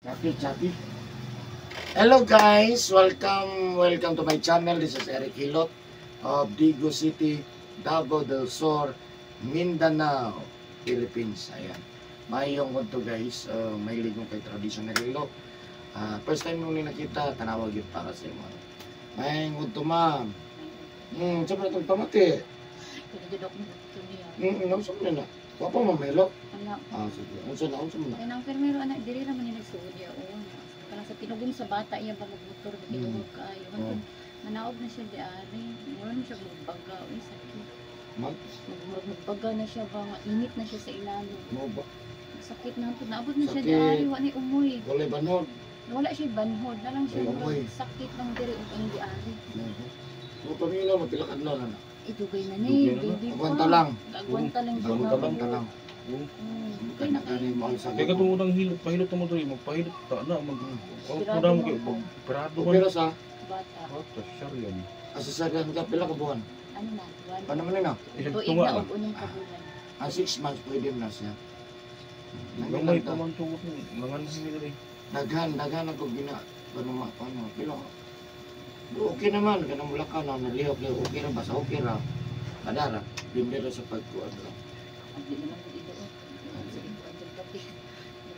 Chappy. Hello guys, welcome to my channel. This is Eric Hilot of Digo City, Davao del Sur, Mindanao, Philippines. Ayan. Mayong to guys, may ligong kay traditional Hilot. First time nung nakita, tanawag yun para sa inyo. Mayong to ma'am. Sabi na itong pamati. Pinagdudok mo ito niya. Nausap na na. Wapa mamelo. Anak. Sige. Unsa na mo na. Kaya nang permero anak, diri naman yung nagsuod niya. Oo. Kaya sa tinugong sa bata, iya ba magmotor, magitugog kaayo. Manaog na siya di ari. Ngayon siya magbaga. Uy, sakit. Magbaga na siya ba? Init na siya sa ilalim. Mo ba? Sakit na po. Naabot na siya di ari. Wala ni umuy. Wala banod. Wala siya banhod. Na lang siya. Ay, umuy. Sakit lang diri. Ang di ari. Mo pamilya mo pila kadlaw na. Itugay na ni. Baby pa. Agwanta lang. Agwanta lang siya. Agwanta lang. Kaya na kayo. Kaya katong unang hilot, pahilot mo ito, magpahilot ta na, magpahilot mo kayo, operado man. Pero sa Bata. Bata, sure yan. asasaryan ka pila ka buwan. Ano na? Paano man na? Isang Tuig tunga na lang. og unang kabulan. 6 months pwede na siya. Gamay pa man tungot mo, nangan hindi na rin. Daghan ako gina ano pila. Okay naman kanang Bulacan na nalihok okay ra basta okay ra. Kadara bindi ra sa pagkuan ra. Hindi naman ko dito. Ang kape.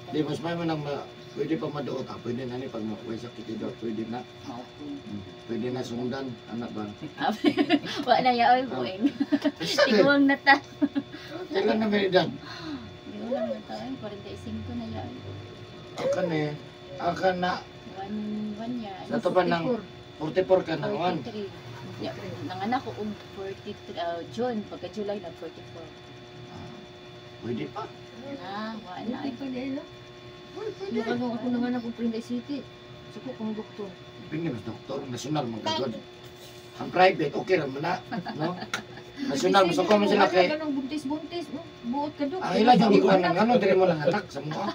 Di mas may man ang pwede pa maduot pwede na ni pag may sakit daw pwede na. Pwede na sundan anak ba. Wala na ya oy bueng. Tiguang na ta. Kailan na may edad? Tiguang na ta. 45 na ya. Akan na 1 year. Sa to pa ng 44 ka na wan. 43. Nanganak ko 43 June pagka July na 44. Pwede pa. Wala ay Pwede, no? Pwede. Ako nanganak ko Prinday City. Sa ko kung doktor. Pwede mas doktor, nasyonal magagod. Ang private, okay raman na. No? Nasyonal, gusto ko man sila kay... Ganong buntis-buntis. Buot ka doon. Ilan yung ikuan ng ano, dili mo lang anak sa mga.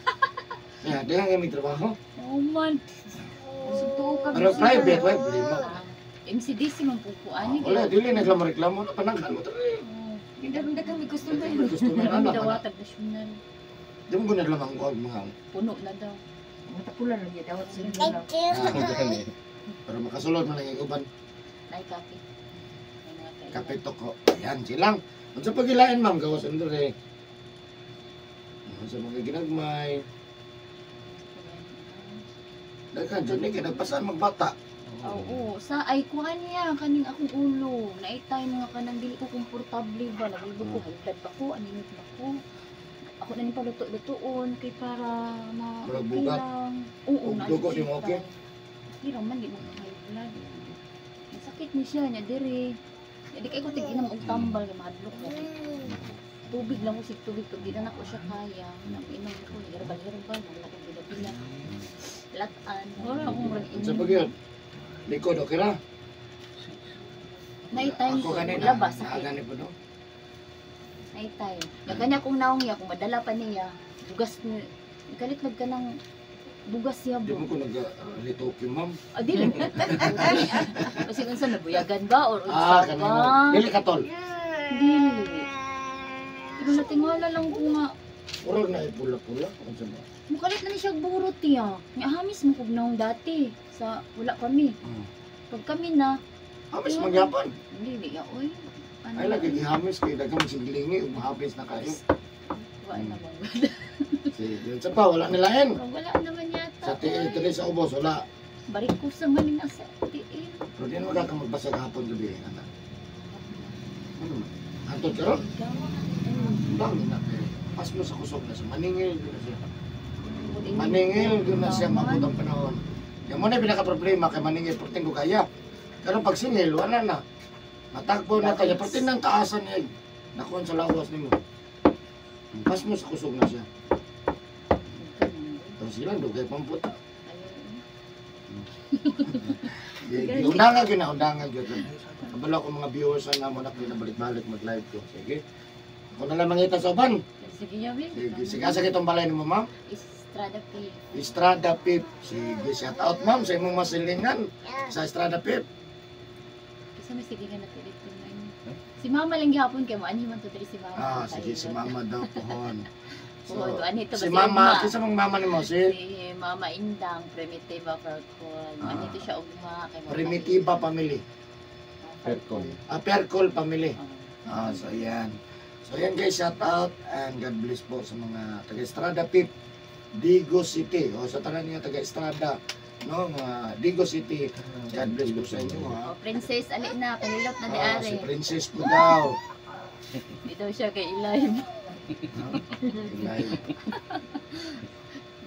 Yeah, di nga may trabaho. oh man. Sugtuo ka. Pero private, why problema? MCDC man po po ani. Wala, dili reklamo na panaghan mo tali. Hindi rin kami gusto ba Gusto mo na Kami anak. dawatag nasyonal. Di mo guna lamang ko mga. Puno na daw. Matapulan na niya. Dawat sa nila. Pero makasulod mo lang yung uban. Nay kape. Kapito ko. Ayan, silang. Kung sa pagilain, ma'am, gawas ang dure. Sa mga ginagmay. Dagan, dyan eh, nagpasaan magbata. Oo, sa ay kuha niya kaning akong ulo. Naitay mga kanang dili ko komportable ba, nagulog ko hagdad pa ko, aninit pa ko. Ako na ni paluto-lutoon kay para Murag bugat. Oo, Ug dugo di mo okay? Hindi man di mo high blood. Sakit ni siya nya diri. Di kay ko tiginam og tambal kay mahadlok na. Tubig lang ko tubig pag di na ako siya kaya. Naminom ko herbal wala ko pila-pila. Latan. Wala akong murag Sa pagyod, likod, okay ra? Naitay Ako ko kanina, labas sakit. naagani po no? Naitay. Kanya kong naong niya, kung madala pa niya, bugas ni, galit ka ng bugas siya Di mo bro. ko nag-litoki, ma'am. Dili. Kasi unsa nabuyagan ba? Or unsa Kanina. ba? Dili katol. Dili. Pero natingala lang ko nga, Urag na pula-pula. Ano sa ba? mukalit na ni siya burot niya. Nga hamis mo kog naong dati. Sa wala kami. Pag kami na, Hamis magyapan. dili ya, oy. Ano Ay lagi gihamis kay daghang sigilingi ug mahapis na kayo. Wala naman. Sige, sa pa wala nilain. Wala naman yata. Sa tiil sa ubos wala. Balik ko sa maning asa tiil. Pero di naman ka magbasag hapon gabi anak. Ano man? Antod karon? Dami na. Pas mo sa kusog na siya. Maningil doon na siya. Maningil doon na siya mabot ang panahon. Yan mo na yung pinaka-problema kay maningil perting ko kaya. Pero pag singil, wala na. Matagpo na tayo. Perting ng taasan niya. Nakuhan sa lawas ni mo. Pas mo sa kusog na siya. Tapos sila, dugay pamputa. Undangan yun na, undangan yun. Kabalo ko mga viewers na mo na pinabalik-balik mag-live ko. Sige. Ako na lang mangita sa uban. Sige, Yawi. Sige, sige. Asa kitong balay ni mo, ma'am? Estrada P. Estrada Pip. Sige, shout out, ma'am, sa imong masilingan. Sa Estrada Pip. Kasi may sige nga natulit ko na yun. Si Mama lang gihapon kay mo. Ani man to diri si Mama. Sige, si mama daw pohon. So, Oh, anito ba si si mama, ugma? kinsa mang mama nimo si Si Mama Indang, Primitiva Percol. Ah. Anito siya ugma kay Mama Primitiva Indang. family. Percol. Percol family. Ah. So yan. So yan guys, shout out and God bless po sa mga taga Estrada Pip, Digo City. O sa tanan niya taga Estrada, no, mga Digo City. God bless po sa inyo ha. Oh, Princess, ali na, panilot na ni Are. Si Princess po daw. Dito siya kay Elive.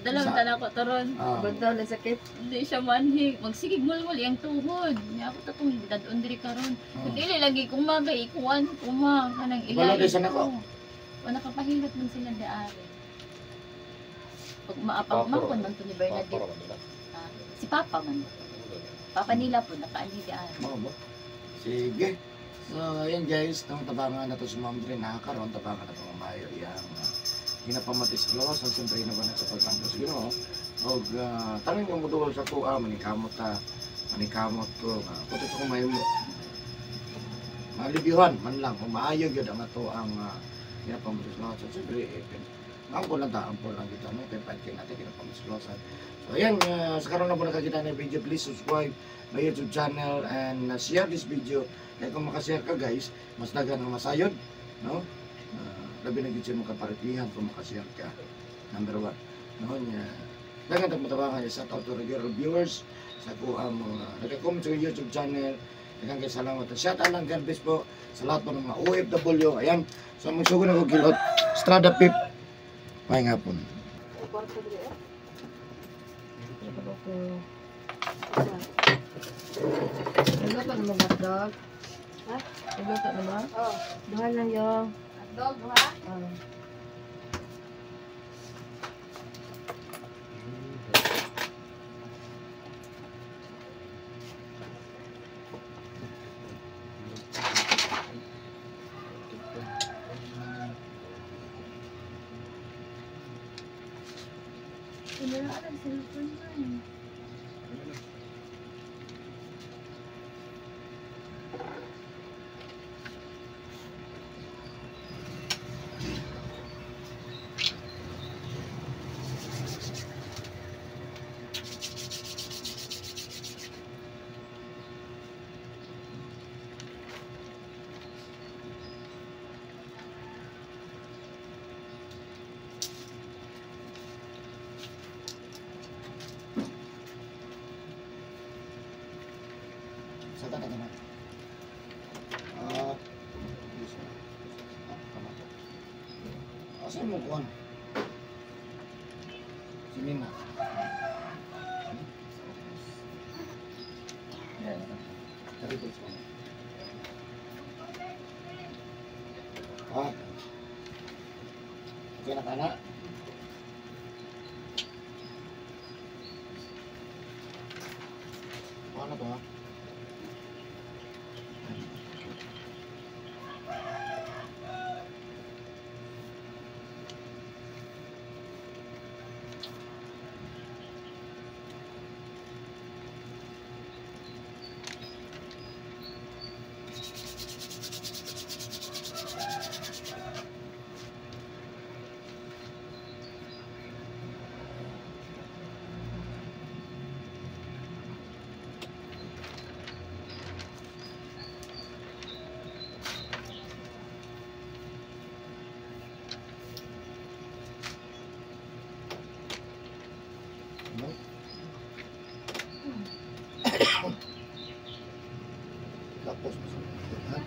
Dalam Sa- tanan ko taron. Ah. Bantaw na sakit. Hindi siya manhig. Magsigig mulmul iyang tuhod. Niya ako tatong dadon diri karon. Dili lagi kumagay ikuan kuma kanang Wala Elive. din sa nako. Wala kapahilot man sila ni Are. Pag maapag man man to ni Bernadette. Ah, si Papa man. Papa nila po nakaani di Are. Mo ba? Sige. So, ayan guys, itong tabangan na to si Ma'am Dre, nakakaroon tabangan na itong umayo. Yang hinapamatis close, ang siyempre hinabanat sa pagtangko sa Ginoo. O, tanong yung muduol sa ko, manikamot ko, puto sa kumayo mo. Malibyuhan, man lang, kung maayo yun ang ito ang hinapamatis close. So, siyempre, ampol lang kita, no? Kaya pahit kayo natin hinapamatis close. So, ayan, sa karoon na po nakakita ng video, please subscribe my YouTube channel and share this video. Kaya kung makashare ka guys, mas dagan ang masayod, no? Labi na gitsin mo kaparitihan kung makashare ka. Number 1. No? Dagan ang matabangan niya sa out to regular viewers, sa ko ang mga nagka-comment sa YouTube channel. Dagan kayo salamat. Shout out lang God bless po sa lahat po ng mga OFW. Ayan, so magsugo na ko kilot. Strada Pip. May nga po. Nagluto na mga hotdog. Ha? Nagluto na ba? Oo. Duha lang yung. Hotdog, duha? Oo. Wala ang cellphone na eh. Sa tata naman. Saan mo kuhan? Si Nina. Tari ko sa okay na ka na? Ano to ha? No? Tapos ha?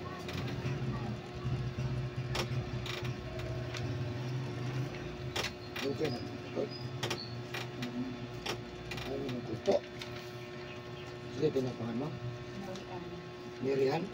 Okay na. Ano yung kuto? Sige, tinapahan mo. Miriam.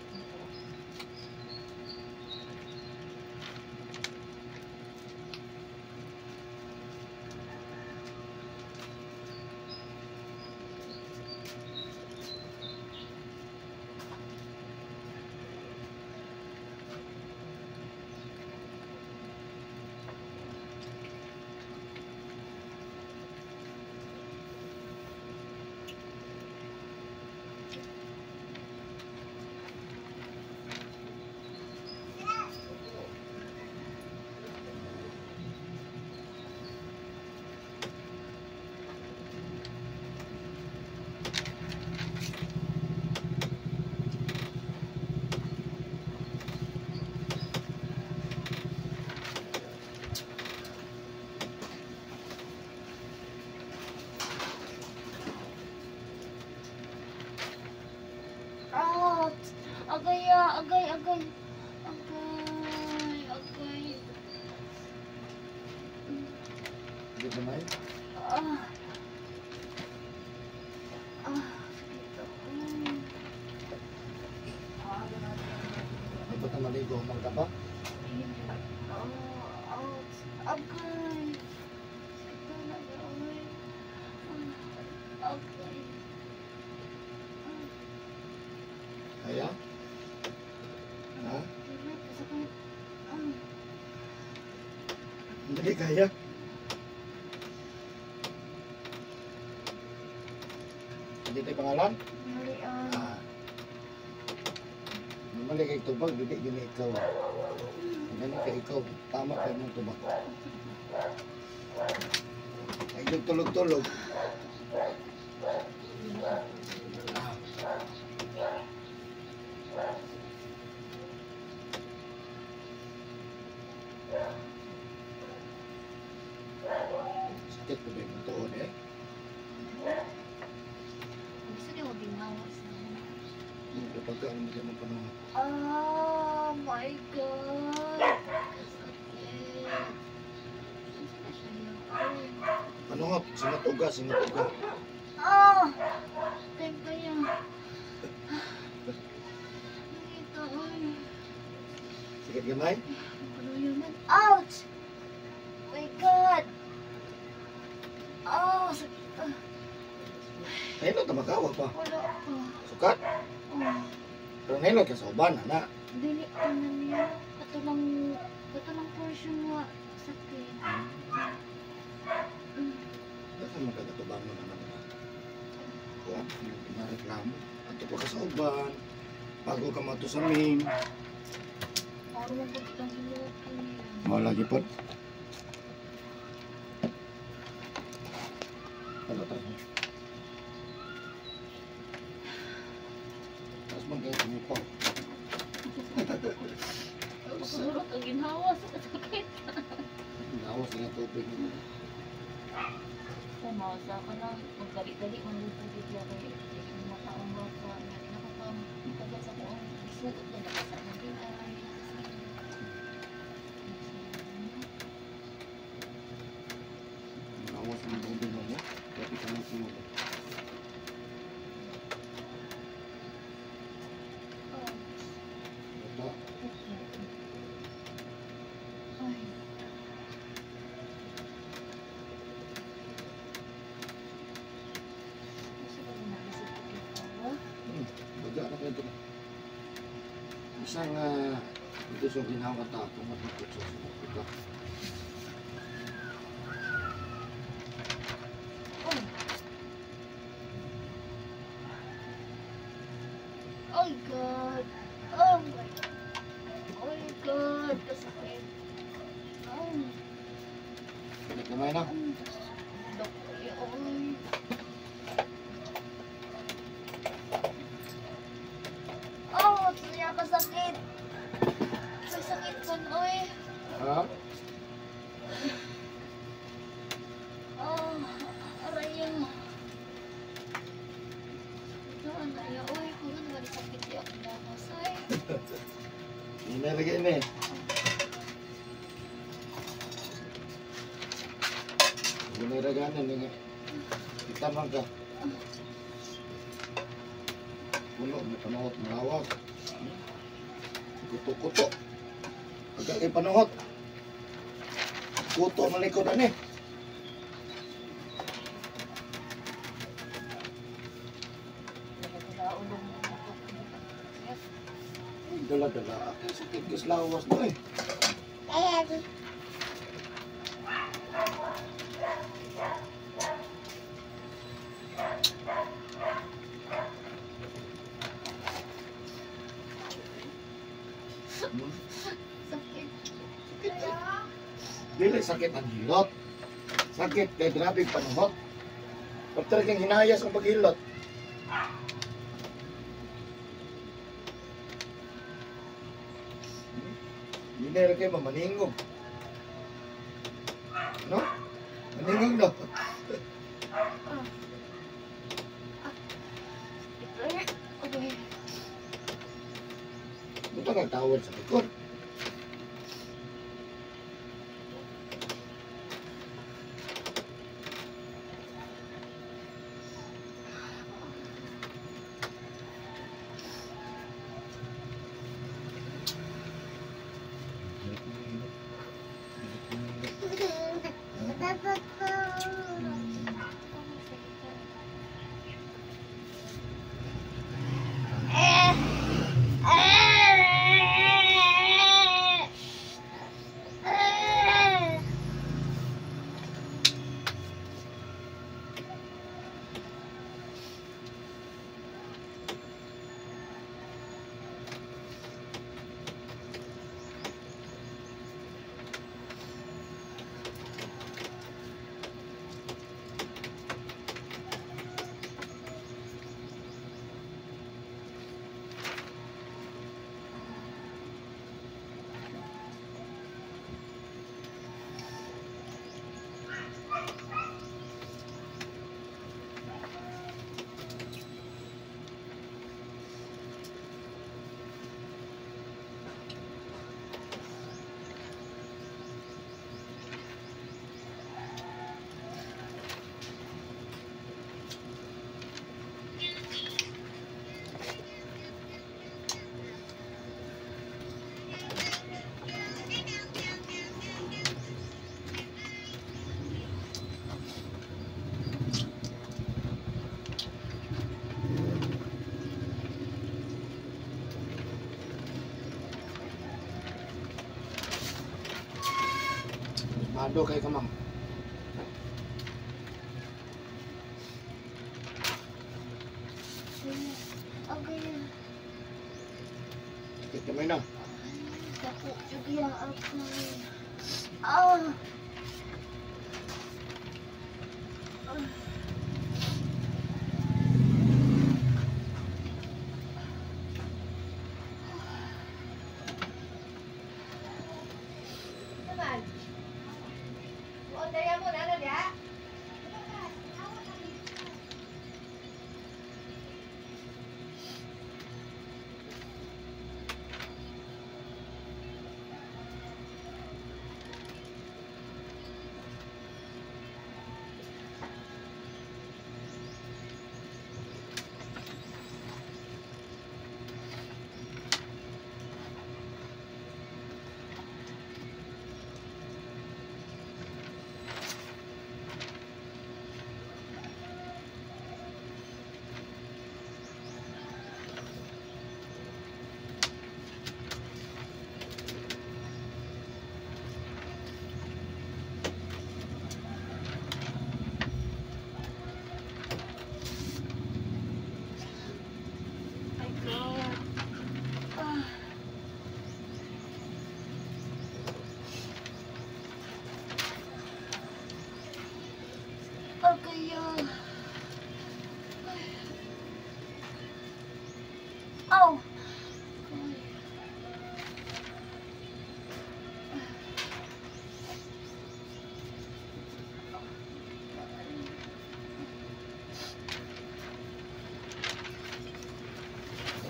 Agay, agay, agay. Agay, agay. Hindi ba may? Ah. Ah, sakit ako. Ay, ba't na maligo? Marga ba? Agay. Sakit na agay. Agay. Kaya? Ha? Sakit. Hindi kaya. Hindi tayo pangalan? Marian. Ah. Mali kay tubag, hindi gini ikaw. Ganun kay ikaw, tama kayo mong tubag. Ay, tulog-tulog. Sakit ko ba yung tuon eh? Gusto niyo binawas na. Yung pagkaan mo dyan ng panahon. Oh my God! Sakit. Saan na siya yun? Panungot, singat-uga, singat-uga. Ah! Time pa yan. Nakita, oy. Sakit gamay? Ano yun man? Ouch! Oh my God! Ah, sakit. Nahilo, tamakawa pa. Wala pa. Sukat? Oh. Pero nahilo ka sa uban, anak. Dili ka na niya. Kato lang portion nga sakit. Dito magkagatubang mo naman na. Kuwan, yung pinareklamo. Ato pa ka sa uban. Bago ka matusamin. Ano mo ba kitang hiluto niya? Mau lagi po. Ano tayo? Tapos magkaya tumipaw. Surot ang ginhawa sa sakit. Nawas nga tubig. Pumasa ka na. Magdali-dali ang luto bigla kayo. Yung mga taong bata na nakapamitagal sa buong isuot na nakasama din ay. Nawas nga tubig mo mo. Tapi ka nang sumuli. Ito. Ay. Gusto ko na naisip ko ito. Baga na kayo ito. Isang ito sa ginawa ka tapo. Matikot sa sumuli. Oh God! Oh my God! Oh my God! Kasakit. Oh. Pilit kamay na. Oy. Oh, siya kasakit. May sakit ko, oy. Ha? Oh, aray yung... Saan na yan? Uy, kung ano ba sakit yung nakas, oy. Inalagay na eh. Giniraganan nga. Kita man ka. Puno, may panahot, malawag. Kuto-kuto. Pagka kay panahot. Kuto malikod na eh. Dala-dala. Ay, sakit gas lawas na eh. Sakit. Dili sakit ang hilot. Sakit kay grabe panahot. Pag talagang hinayas ang paghilot. Hindi na rin kayo mamaningog. No? Maningog no? Okay. nagtawad sa likod. Mado kay ka ma'am. Okay. Sakit kamay na. Sakit juga ako. Ah. Naman. Buot daya mo na dia. Okay. Oh.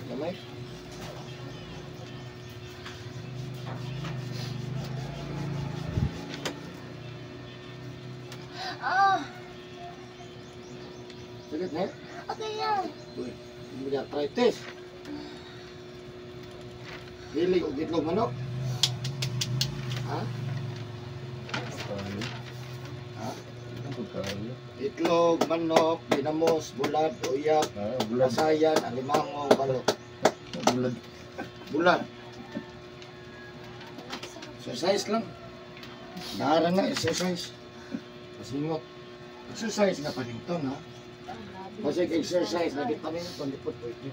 Kamay. Ah. Sakit na. Okay lang. Uy, hindi na arthritis. Dili o gitlog manok. Ha? Pagkain. Ha? Ang pagkain. Itlog, manok, dinamos, bulat, uyak, Bulan. lasayan, alimango, balot. Bulan. Bulan. Exercise lang. Nara na exercise. Pasingot. Exercise nga panington ha. Kasi exercise lagi panington lipot po ito.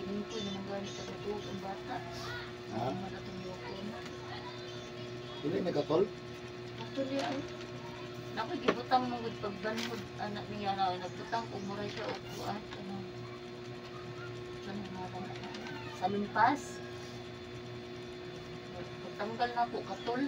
Gining ko yung mga ganit sa buhok ang bata. Ha? Ang malatong yukon. Hindi nagatol. Actually, ay, naku, gibutang mo with pagbanhod anak niya na nagbutang kung mura siya o kuan. Ano nga na sa limpas. Pagtanggal na po katol.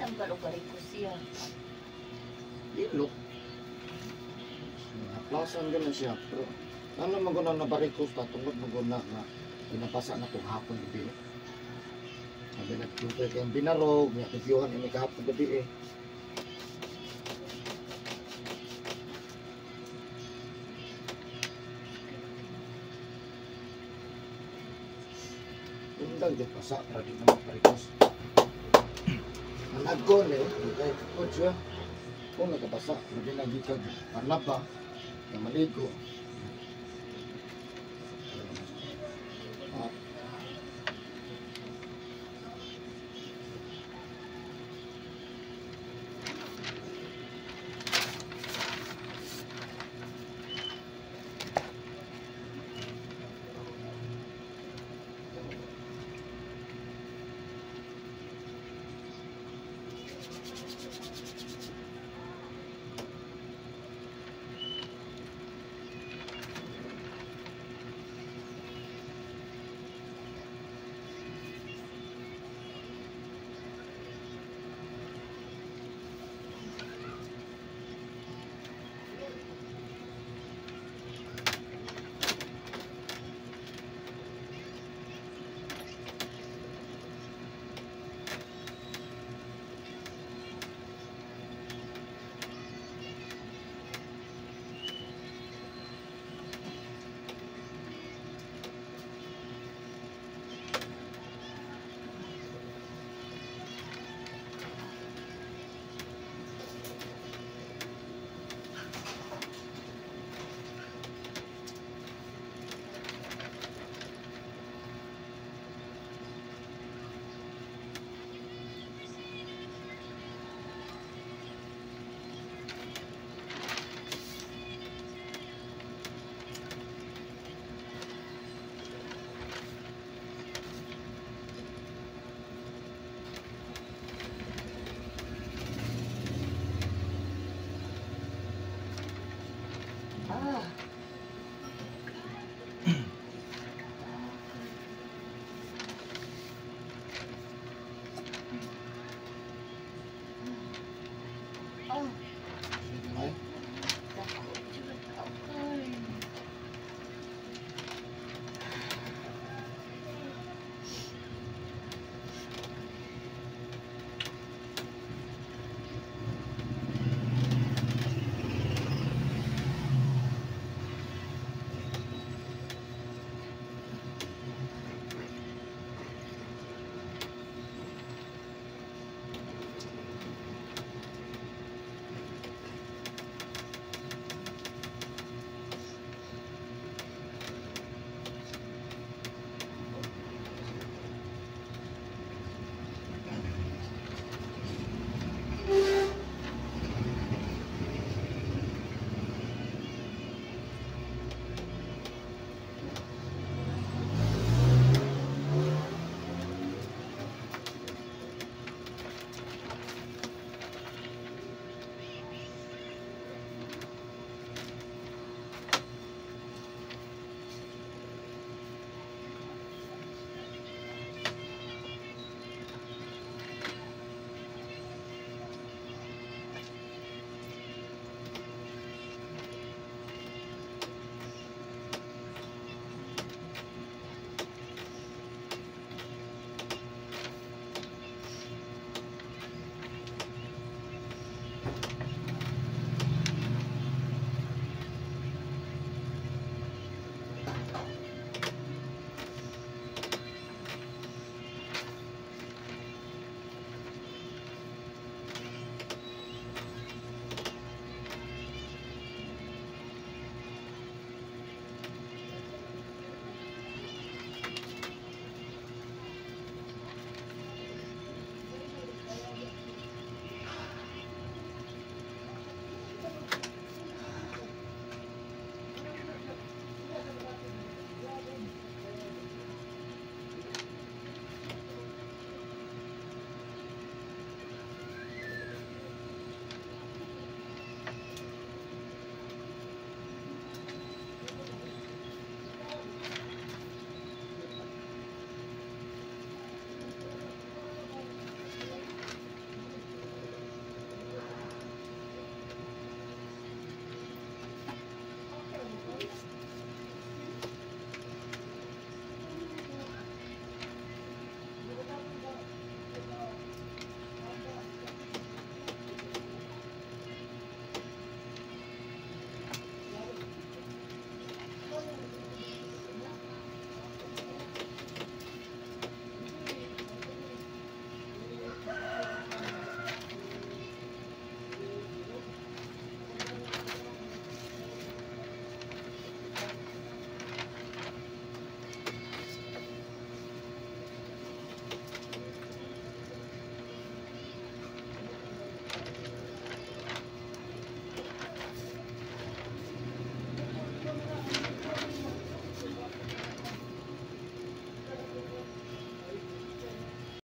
ang kalugari ko siya. Ilok. Plasan din na siya. Pero, ano maguna na barikos ta, tungkol maguna na pinapasa na itong hapon gabi. Sabi nagtupay kayong binarog, niya tibyuhan ini kahapon gabi eh. Undang di pasa, para di naman barikos. Managkon eh, kaya kapod siya. Kung nagkapasa, hindi nagikag, marlapa, na maligo.